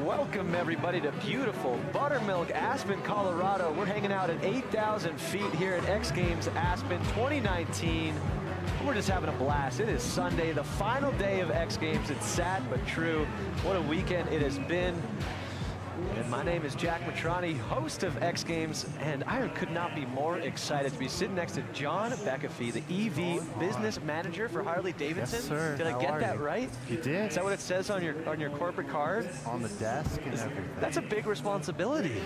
Welcome everybody to beautiful Buttermilk, Aspen, Colorado. We're hanging out at 8,000 feet here at X Games Aspen 2019. We're just having a blast. It is Sunday, the final day of X Games. It's sad but true. What a weekend it has been. And my name is Jack Matrani, host of X Games, and I could not be more excited to be sitting next to John Beckefee, the EV business manager for Harley-Davidson. Yes, sir. Did I get that right? You did. Is that what it says on your corporate card? On the desk and everything. That's a big responsibility.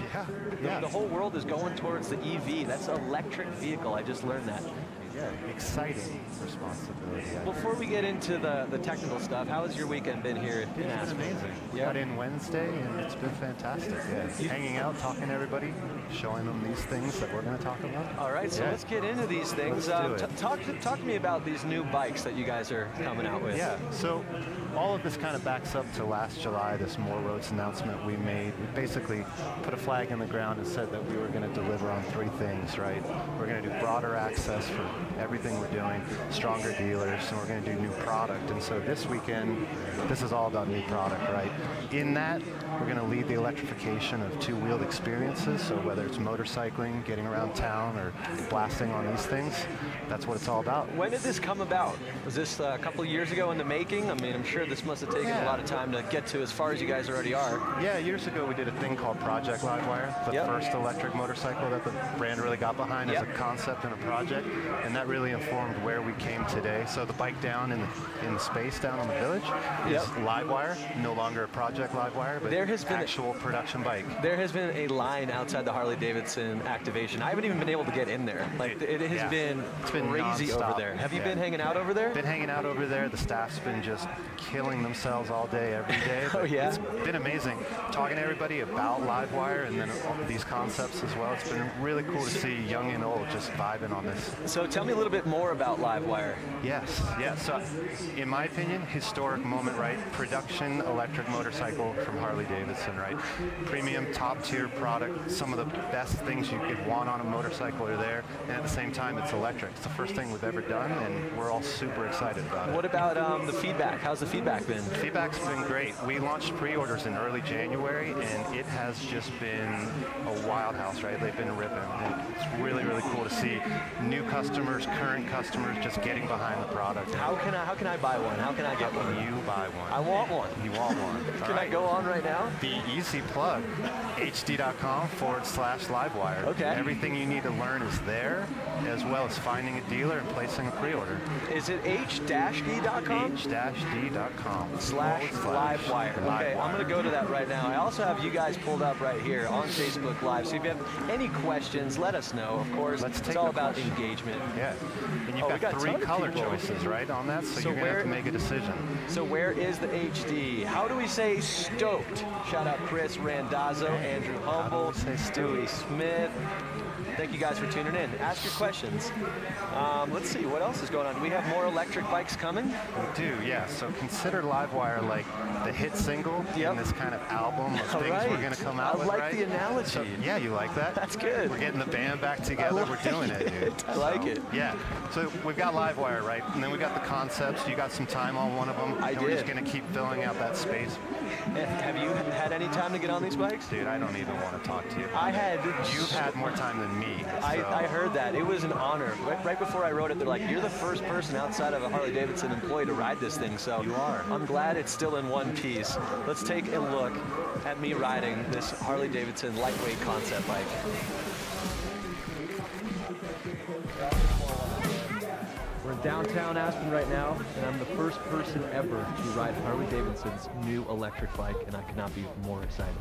Yeah. The whole world is going towards the EV. That's an electric vehicle. I just learned that. Yeah, exciting responsibility. Before we get into the technical stuff, how has your weekend been here in Aspen? It's been amazing. Yeah. Got in Wednesday and it's been fantastic. Yeah. Hanging out, talking to everybody, showing them these things that we're going to talk about. All right, so let's get into these things. Let's do it. Talk to me about these new bikes that you guys are coming out with. Yeah, so all of this kind of backs up to last July, this More Roads announcement we made. We basically put a flag in the ground and said that we were going to deliver on three things, right? We're going to do broader access for everything we're doing, stronger dealers, and we're going to do new product. And so this weekend, this is all about new product, right? In that, we're going to lead the electrification of two-wheeled experiences. So whether it's motorcycling, getting around town, or blasting on these things, that's what it's all about. When did this come about? Was this a couple of years ago in the making? I mean, I'm sure this must have taken a lot of time to get to as far as you guys already are. Yeah, years ago we did a thing called Project Livewire, the first electric motorcycle that the brand really got behind as a concept and a project, and that really informed where we came today. So the bike down in the space down on the village is Livewire, no longer a Project Livewire, but there has been actual production bike. There has been a line outside the Harley-Davidson activation. I haven't even been able to get in there. Like it has been crazy over there. Have you been hanging out over there? Been hanging out over there. The staff's been just killing themselves all day, every day. It's been amazing. Talking to everybody about Livewire and then these concepts as well. It's been really cool to see young and old just vibing on this. So tell me a little bit more about Livewire. Yes. So in my opinion, historic moment, right? Production electric motorcycle from Harley-Davidson, right? Premium, top tier product. Some of the best things you could want on a motorcycle are there. And at the same time, it's electric. It's the first thing we've ever done, and we're all super excited about it. What about the feedback? How's the feedback been? The feedback's been great. We launched pre-orders in early January, and it has just been a wild house, right? They've been ripping. And it's really, really cool to see new customers customers, current customers, just getting behind the product. How can I buy one? How can I get one? You buy one. I want one. You want one. Can I go on right now? The easy plug, hd.com/livewire. Okay. Everything you need to learn is there, as well as finding a dealer and placing a pre-order. Is it h-d.com? h-d.com/livewire. Okay, I'm going to go to that right now. I also have you guys pulled up right here on Facebook Live. So if you have any questions, let us know. Of course, it's all about engagement. Yeah. And you've got 3 color choices, right, on that, so you're going to have to make a decision. So where is the HD? How do we say stoked? Shout out Chris Randazzo, Andrew Humble, Stewie Smith. Thank you guys for tuning in. Ask your questions. Let's see, what else is going on? Do we have more electric bikes coming? We do, yeah. So consider Livewire like the hit single in this kind of album of things we're going to come out with, I like the analogy. So, yeah, you like that? That's good. We're getting the band back together. We're doing it, dude. I like it. Yeah. So we've got Livewire, right? And then we got the concepts. You got some time on one of them. We're just going to keep filling out that space. Have you had any time to get on these bikes? Dude, I don't even want to talk to you. You've had more time than me. I heard that. It was an honor. Right before I wrote it, they're like, you're the first person outside of a Harley-Davidson employee to ride this thing. So you are. I'm glad it's still in one piece. Let's take a look at me riding this Harley-Davidson lightweight concept bike. We're in downtown Aspen right now, and I'm the first person ever to ride Harley-Davidson's new electric bike, and I could not be more excited.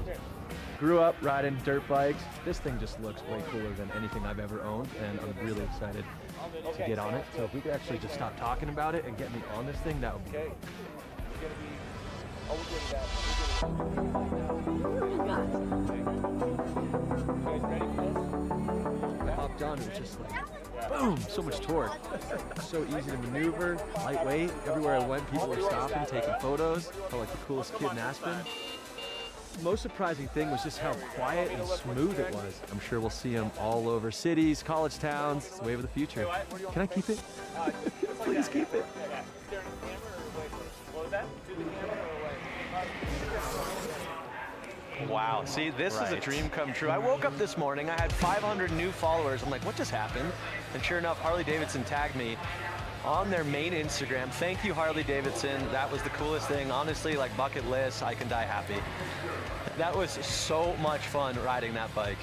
Grew up riding dirt bikes. This thing just looks way cooler than anything I've ever owned, and I'm really excited to get on it. So if we could actually just stop talking about it and get me on this thing, that would be great. Hopped on, it was just like, boom, so much torque. So easy to maneuver, lightweight. Everywhere I went, people were stopping, taking photos. Felt like the coolest kid in Aspen. The most surprising thing was just how quiet and smooth it was. I'm sure we'll see them all over cities, college towns. It's the wave of the future. Can I keep it? Please keep it. Wow, see, this is a dream come true. I woke up this morning, I had 500 new followers. I'm like, what just happened? And sure enough, Harley-Davidson tagged me on their main Instagram. Thank you, Harley-Davidson. That was the coolest thing. Honestly, like bucket list, I can die happy. That was so much fun riding that bike.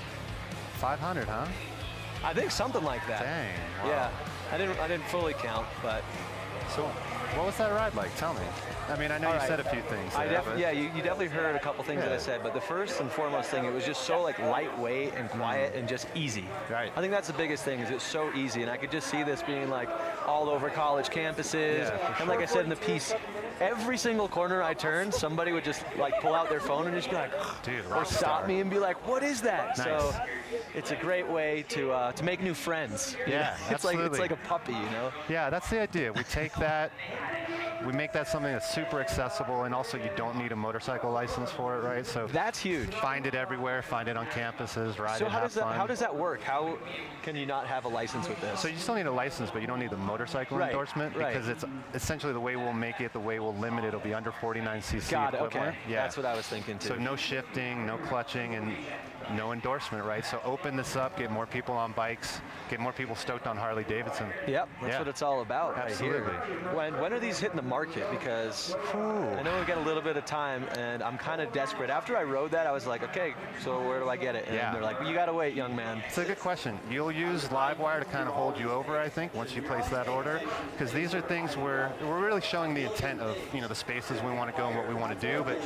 500, huh? I think something like that. Dang. Wow. Yeah, I didn't fully count, but. So, what was that ride like? Tell me. I mean, I know you said a few things. Yeah, you definitely heard a couple things that I said, but the first and foremost thing, it was just so like lightweight and quiet and just easy. Right. I think that's the biggest thing, is it's so easy, and I could just see this being like all over college campuses. And like I said in the piece, every single corner I turned, somebody would just like pull out their phone and just be like, dude, or stop me and be like, what is that? Nice. So it's a great way to make new friends. Yeah, it's like a puppy, you know? Yeah, that's the idea. We take that, we make that something that's super accessible, and also you don't need a motorcycle license for it, right? So that's huge. Find it everywhere, find it on campuses, ride it, have fun. How does that work? How can you not have a license with this? So you still need a license, but you don't need the motorcycle endorsement, because it's essentially the way we'll make it, the way we'll limit it, it'll be under 49cc Got it, equivalent. okay. Yeah. That's what I was thinking too. So no shifting, no clutching, and no endorsement, right? So open this up, get more people on bikes, get more people stoked on Harley-Davidson. Yep, that's what it's all about. Absolutely. Right here. When are these hitting the market? Because I know we've got a little bit of time, and I'm kind of desperate. After I rode that, I was like, okay, so where do I get it? And they're like, well, you got to wait, young man. It's a good question. You'll use Livewire to kind of hold you over, I think, once you place that order, because these are things where we're really showing the intent of, you know, the spaces we want to go and what we want to do, but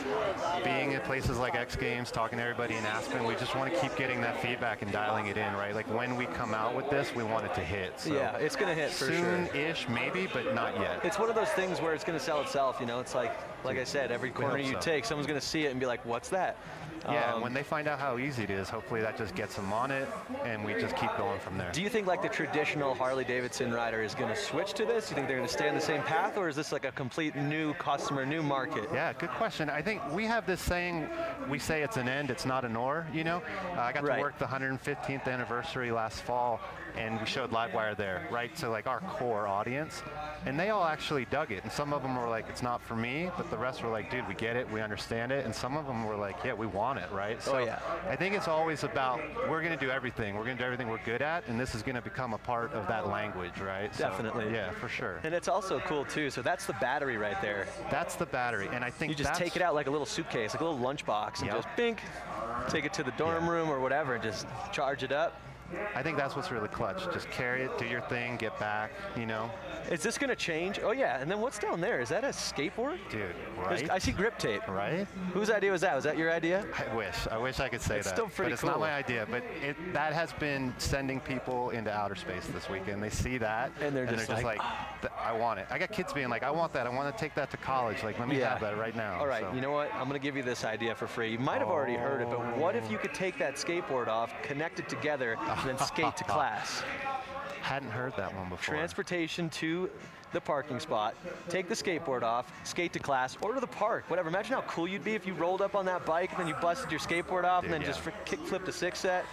being in places like X Games, talking to everybody in Aspen, we just want to keep getting that feedback and dialing it in, right? Like when we come out with this, we want it to hit. So yeah, it's going to hit for sure. Soon-ish, maybe, but not yet. It's one of those things where it's going to sell itself, you know? It's like I said, every corner you take, someone's going to see it and be like, what's that? Yeah, when they find out how easy it is, hopefully that just gets them on it, and we just keep going from there. Do you think like the traditional Harley-Davidson rider is going to switch to this? Do you think they're going to stay on the same path, or is this like a complete new customer, new market? Yeah, good question. I think we have this saying, we say it's an and, it's not an or, you know? know? I got to work the 115th anniversary last fall, and we showed Livewire there, right, to like our core audience. And they all actually dug it. And some of them were like, it's not for me, but the rest were like, dude, we get it, we understand it. And some of them were like, yeah, we want it, right? So I think it's always about, we're going to do everything. We're going to do everything we're good at, and this is going to become a part of that language, right? Definitely. So, yeah, for sure. And it's also cool, too. So that's the battery right there. That's the battery. And I think you just take it out like a little suitcase, like a little lunchbox, and just bink, take it to the dorm room or whatever, and just charge it up. I think that's what's really clutch. Just carry it, do your thing, get back, you know. Is this going to change? Oh, yeah. And then what's down there? Is that a skateboard? Dude, right? I see grip tape. Right? Whose idea was that? Was that your idea? I wish I could say it's that. Still pretty but it's cool. not my idea. But that has been sending people into outer space this weekend. They see that, and they're just like I want it. I got kids being like, I want that. I want to take that to college. Like, let me have that right now. All right, you know what? I'm going to give you this idea for free. You might have already heard it, but what if you could take that skateboard off, connect it together, and then skate to class? Hadn't heard that one before. Transportation to the parking spot, take the skateboard off, skate to class, or to the park, whatever. Imagine how cool you'd be if you rolled up on that bike and then you busted your skateboard off and then just kick flipped a 6-set.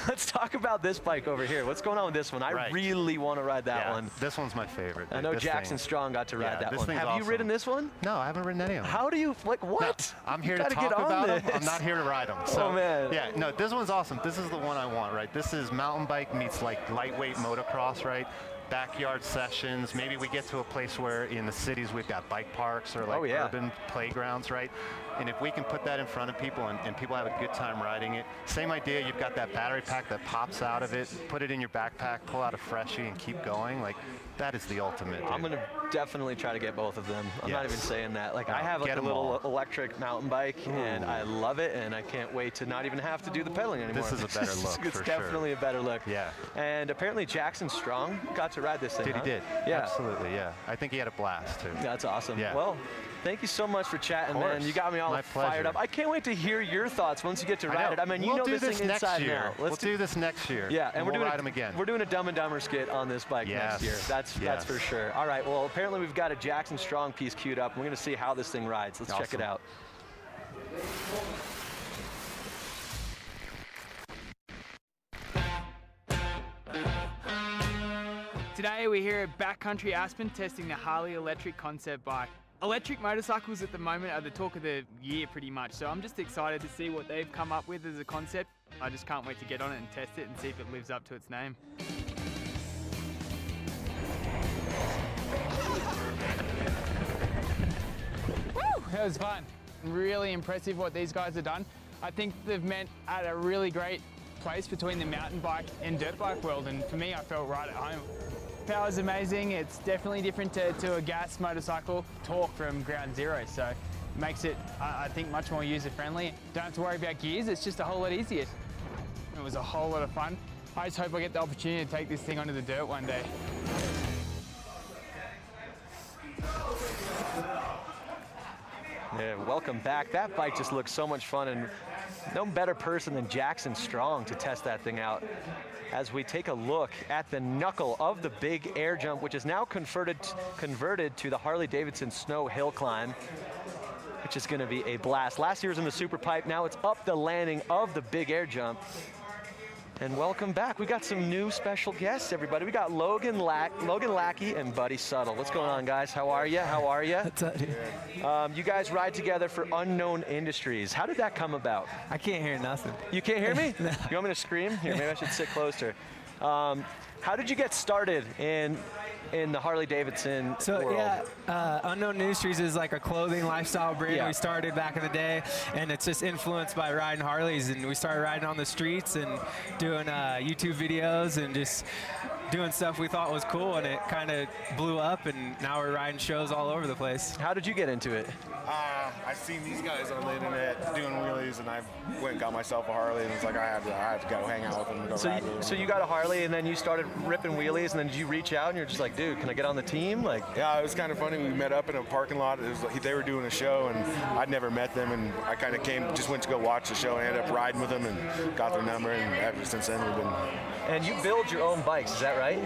Let's talk about this bike over here. What's going on with this one? I really want to ride that one. This one's my favorite. I know Jackson Strong got to ride that one. Have you ridden this one? No, I haven't ridden any of them. How do you, like, what? No, I'm here to talk about them. I'm not here to ride them. So, oh, man. Yeah, no, this one's awesome. This is the one I want, right? This is mountain bike meets like lightweight motocross, right? Backyard sessions. Maybe we get to a place where in the cities we've got bike parks or like urban playgrounds, right? And if we can put that in front of people and people have a good time riding it, same idea, you've got that battery pack that pops out of it, put it in your backpack, pull out a freshie and keep going. Like, that is the ultimate, dude. I'm gonna definitely try to get both of them. I'm not even saying that. Like, I have like a little electric mountain bike and I love it, and I can't wait to not even have to do the pedaling anymore. This is a better look. It's definitely a better look. Yeah. And apparently Jackson Strong got to ride this thing. He did. Yeah. Absolutely, yeah. I think he had a blast too. That's awesome. Yeah. Well, thank you so much for chatting, man. You got me all fired up. I can't wait to hear your thoughts once you get to ride it. I mean, you know this thing inside and out. We'll do this next year. Yeah, and we'll ride them again. We're doing a Dumb and Dumber skit on this bike next year. That's for sure. All right, well, apparently we've got a Jackson Strong piece queued up. We're going to see how this thing rides. Let's check it out. Today we're here at Backcountry Aspen testing the Harley electric concept bike. Electric motorcycles at the moment are the talk of the year pretty much, so I'm just excited to see what they've come up with as a concept. I just can't wait to get on it and test it and see if it lives up to its name. Woo! That was fun. Really impressive what these guys have done. I think they've met at a really great place between the mountain bike and dirt bike world, and for me I felt right at home. Power's amazing. It's definitely different to a gas motorcycle torque from ground zero, so it makes it, I think, much more user-friendly. Don't have to worry about gears, it's just a whole lot easier. It was a whole lot of fun. I just hope I get the opportunity to take this thing onto the dirt one day. Yeah, welcome back. That bike just looks so much fun, and no better person than Jackson Strong to test that thing out. As we take a look at the knuckle of the big air jump, which is now converted to the Harley-Davidson snow hill climb, which is going to be a blast. Last year was in the super pipe, now it's up the landing of the big air jump. And welcome back. We got some new special guests, everybody. We got Logan Lackey and Buddy Suttle. What's going on, guys? How are you? How are you? What's up, dude? You guys ride together for Unknown Industries. How did that come about? I can't hear nothing. You can't hear me? No. You want me to scream? Here, maybe I should sit closer. How did you get started in the Harley-Davidson world? Yeah, Unknown Industries is like a clothing lifestyle brand we started back in the day, and it's just influenced by riding Harleys, and we started riding on the streets and doing YouTube videos and just doing stuff we thought was cool, and it kind of blew up, and now we're riding shows all over the place. How did you get into it? I've seen these guys on the internet doing wheelies, and I went and got myself a Harley, and it's like I had to go hang out with them and go ride with them. So you got a Harley, and then you started ripping wheelies, and then did you reach out and you're just like, dude, can I get on the team? Like, yeah, it was kind of funny. We met up in a parking lot. It was like they were doing a show, and I'd never met them, and I kind of just went to go watch the show and ended up riding with them and got their number, and ever since then we've been And you build your own bikes, is that right?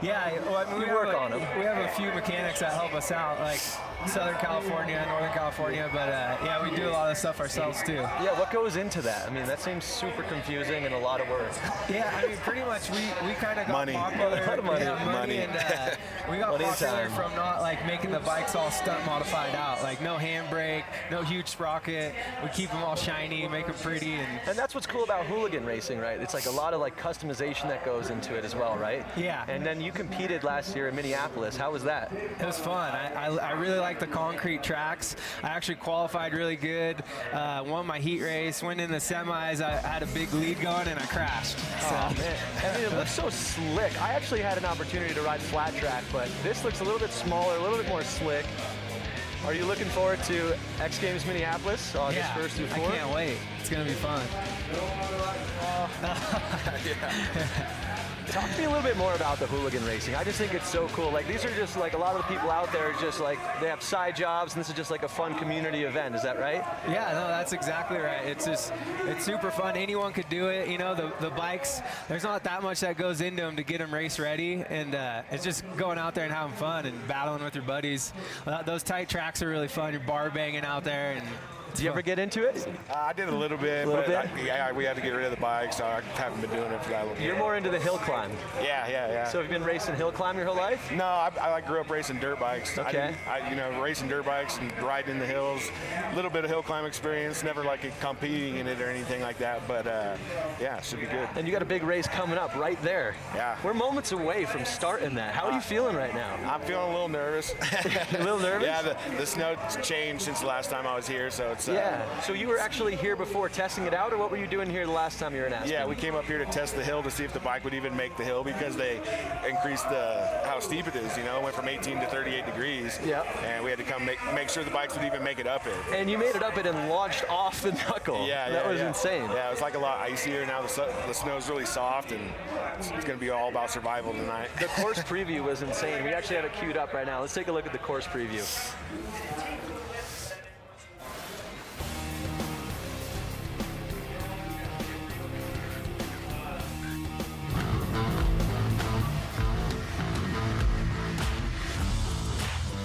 Yeah, well, I mean, we work on them. We have a few mechanics that help us out, like Southern California, Northern California, but yeah, we do a lot of stuff ourselves too. Yeah, what goes into that? I mean, that seems super confusing and a lot of work. Yeah, I mean, pretty much we kind of got popular. A lot of money. Yeah, money. And we got popular from not like making the bikes all stunt modified out, like no handbrake, no huge sprocket. We keep them all shiny, make them pretty. And that's what's cool about hooligan racing, right? It's like a lot of like customization that goes into it as well, right? Yeah. And then you competed last year in Minneapolis. How was that? It was fun. I really like the concrete tracks. I actually qualified really good, won my heat race, went in the semis. I had a big lead going and I crashed. So. Oh man, I mean, it looks so slick. I actually had an opportunity to ride flat track, but this looks a little bit smaller, a little bit more slick. Are you looking forward to X Games Minneapolis August 1st through 4th? I can't wait. It's going to be fun. Talk to me a little bit more about the hooligan racing. I just think it's so cool. Like, these are just like a lot of the people out there just like they have side jobs, and this is just like a fun community event. Is that right? Yeah, no, that's exactly right. It's super fun. Anyone could do it. You know, the bikes, there's not that much that goes into them to get them race ready, and it's just going out there and having fun and battling with your buddies. Those tight tracks are really fun. You're bar banging out there, and did you ever get into it? I did a little bit, yeah, we had to get rid of the bike, so I haven't been doing it for that long. You're more into the hill climb. Yeah. So have you been racing hill climb your whole life? No, I grew up racing dirt bikes. Okay. Racing dirt bikes and riding in the hills. A little bit of hill climb experience, never like competing in it or anything like that, but yeah, it should be good. And you got a big race coming up right there. Yeah. We're moments away from starting that. How are you feeling right now? I'm feeling a little nervous. A little nervous? Yeah, the snow's changed since the last time I was here, so it's... yeah. So you were actually here before testing it out, or what were you doing here the last time you were in Aspen? Yeah, we came up here to test the hill to see if the bike would even make the hill, because they increased how steep it is. You know, it went from 18 to 38 degrees. Yep. And we had to come make sure the bikes would even make it up it. And you made it up it and launched off the knuckle. Yeah, that was insane. Yeah, it was like a lot icier. Now the snow's really soft, and it's going to be all about survival tonight. The course preview was insane. We actually have it queued up right now. Let's take a look at the course preview.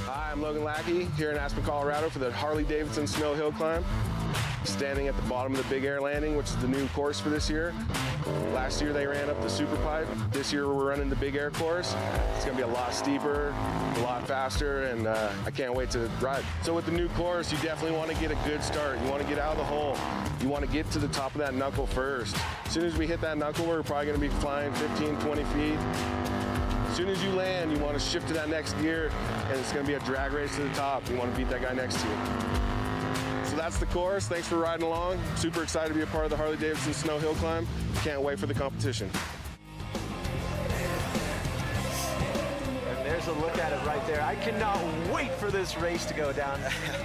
I'm Logan Lackey here in Aspen, Colorado for the Harley-Davidson Snow Hill Climb. Standing at the bottom of the Big Air Landing, which is the new course for this year. Last year they ran up the Super Pipe. This year we're running the Big Air course. It's gonna be a lot steeper, a lot faster, and I can't wait to ride. So with the new course, you definitely wanna get a good start. You wanna get out of the hole. You wanna get to the top of that knuckle first. As soon as we hit that knuckle, we're probably gonna be flying 15, 20 feet. As soon as you land, you want to shift to that next gear, and it's going to be a drag race to the top. You want to beat that guy next to you. So that's the course. Thanks for riding along. Super excited to be a part of the Harley-Davidson Snow Hill Climb. Can't wait for the competition. There's a look at it right there. I cannot wait for this race to go down.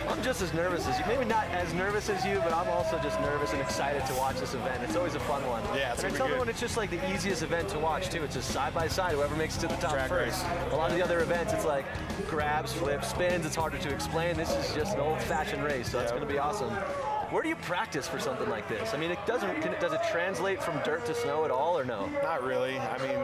I'm just as nervous as you. Maybe not as nervous as you, but I'm also just nervous and excited to watch this event. It's always a fun one. Yeah, and it's another one. It's just like the easiest event to watch too. It's just side by side. Whoever makes it to the top Drag first. race. A lot of the other events, it's like grabs, flips, spins. It's harder to explain. This is just an old-fashioned race, so it's going to be awesome. Where do you practice for something like this? I mean, does it translate from dirt to snow at all, or no? Not really. I mean,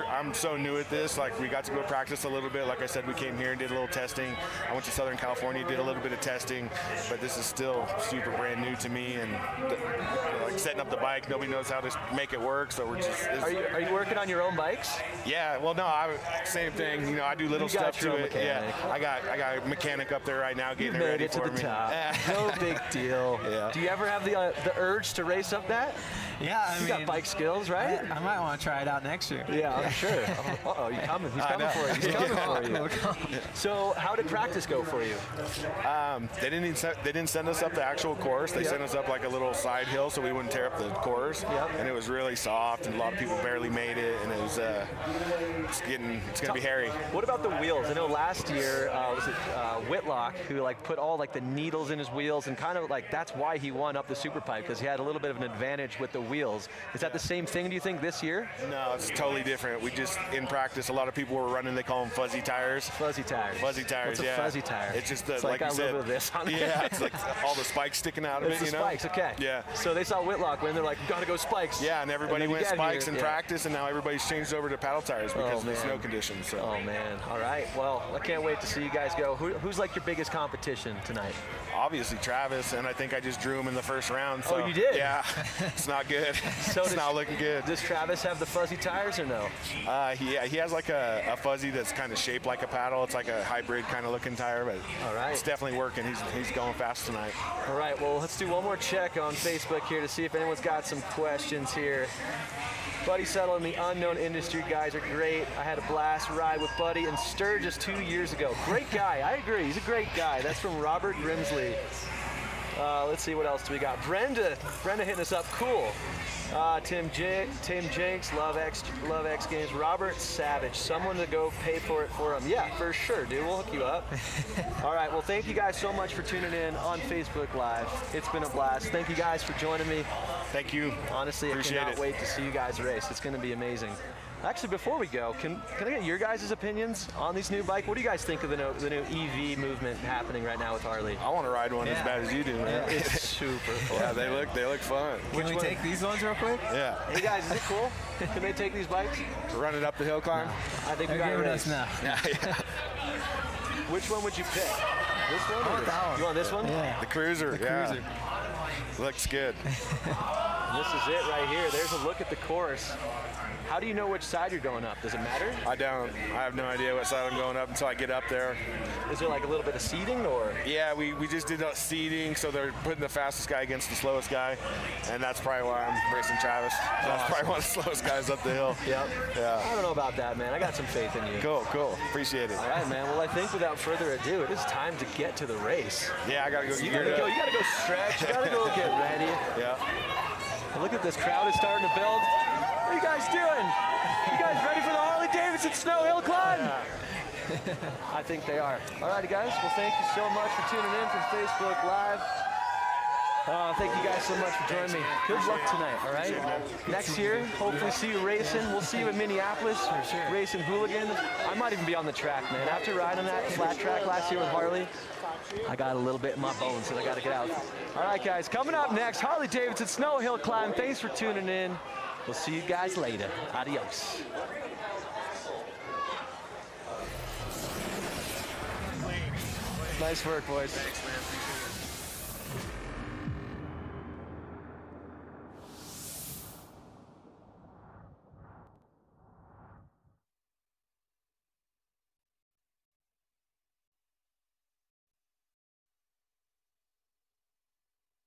I'm so new at this. Like, we got to go practice a little bit. Like I said, we came here and did a little testing. I went to Southern California, did a little bit of testing, but this is still super brand new to me. And like setting up the bike, nobody knows how to make it work. So we're just. Are you working on your own bikes? Yeah. Well, no. Same thing. You know, I do little stuff to it. Mechanic. Yeah. I got a mechanic up there right now getting it ready for me. You made it to the top. No big deal. Yeah. Do you ever have the urge to race up that? Yeah, I mean, you got bike skills, right? I might want to try it out next year. Yeah, I'm sure. Uh-oh, he's coming for you. He's coming for you. So how did practice go for you? They didn't send us up the actual course. They sent us up like a little side hill so we wouldn't tear up the course. Yep. And it was really soft, and a lot of people barely made it, and it was it's going to be hairy. What about the wheels? I know last year was it Whitlock who like put all like the needles in his wheels, and kind of like that's why he won up the Super Pipe, because he had a little bit of an advantage with the wheels. Is that the same thing, do you think, this year? No, it's totally different. We just, in practice, a lot of people were running, they call them fuzzy tires. Fuzzy tires. Fuzzy tires, What's a fuzzy tire? It's just the, it's like got you a said. little bit of this on it. Yeah, it's like all the spikes sticking out of it's it, you know? spikes, okay. Yeah. So they saw Whitlock win, they're like, gotta go spikes. Yeah, and everybody went spikes in yeah. practice, and now everybody's changed over to paddle tires because of the snow conditions. So. Oh, man. All right. Well, I can't wait to see you guys go. Who's like your biggest competition tonight? Obviously Travis, and I think I just drew him in the first round. So, oh, you did? Yeah, it's not good. So it's not looking good. Does Travis have the fuzzy tires or no? He has like a fuzzy that's kind of shaped like a paddle. It's like a hybrid kind of looking tire, but all right. It's definitely working. He's going fast tonight. All right, well, let's do one more check on Facebook here to see if anyone's got some questions here. Buddy Settle and the Unknown Industry guys are great. I had a blast ride with Buddy in Sturgis 2 years ago. Great guy, I agree. He's a great guy. That's from Robert Grimsley. Let's see, what else do we got? Brenda hitting us up. Cool. Tim Jenks, love X Games. Robert Savage, someone to go pay for it for him. Yeah, for sure, dude. We'll hook you up. All right, well, thank you guys so much for tuning in on Facebook Live. It's been a blast. Thank you guys for joining me. Thank you. Honestly, Appreciate I cannot wait to see you guys race. It's going to be amazing. Actually, before we go, can I get your guys' opinions on these new bikes? What do you guys think of the new EV movement happening right now with Harley? I want to ride one as bad as you do, man. It's super fun. Yeah, they look fun. Can we take these ones real quick? Yeah. Hey guys, is it cool? Can they take these bikes? Run it up the hill climb? I think we got giving it. us now. Yeah. Which one would you pick? This one? I want that one. You want this one? Yeah. The Cruiser. Cruiser. Looks good. This is it right here. There's a look at the course. How do you know which side you're going up? Does it matter? I don't. I have no idea what side I'm going up until I get up there. Is there like a little bit of seating or? Yeah, we just did seating, so they're putting the fastest guy against the slowest guy, and that's probably why I'm racing Travis. That's probably one of the slowest guys up the hill. Yep. Yeah. I don't know about that, man. I got some faith in you. Cool. Appreciate it. All right, man. Well, I think without further ado, it is time to get to the race. Yeah, I gotta go. You gotta go stretch. You gotta go get ready. Yeah. Look at this crowd is starting to build. What are you guys doing? You guys ready for the Harley-Davidson snow hill climb? Yeah. I think they are. All righty, guys. Well, thank you so much for tuning in from Facebook Live. Thank you guys so much for joining me. Good luck tonight, all right? Next year, hopefully see you racing. We'll see you in Minneapolis, racing Hooligan. I might even be on the track, man. After riding that flat track last year with Harley, I got a little bit in my bones, so I got to get out. All right, guys, coming up next, Harley-Davidson Snow Hill Climb. Thanks for tuning in. We'll see you guys later. Adios. Nice work, boys.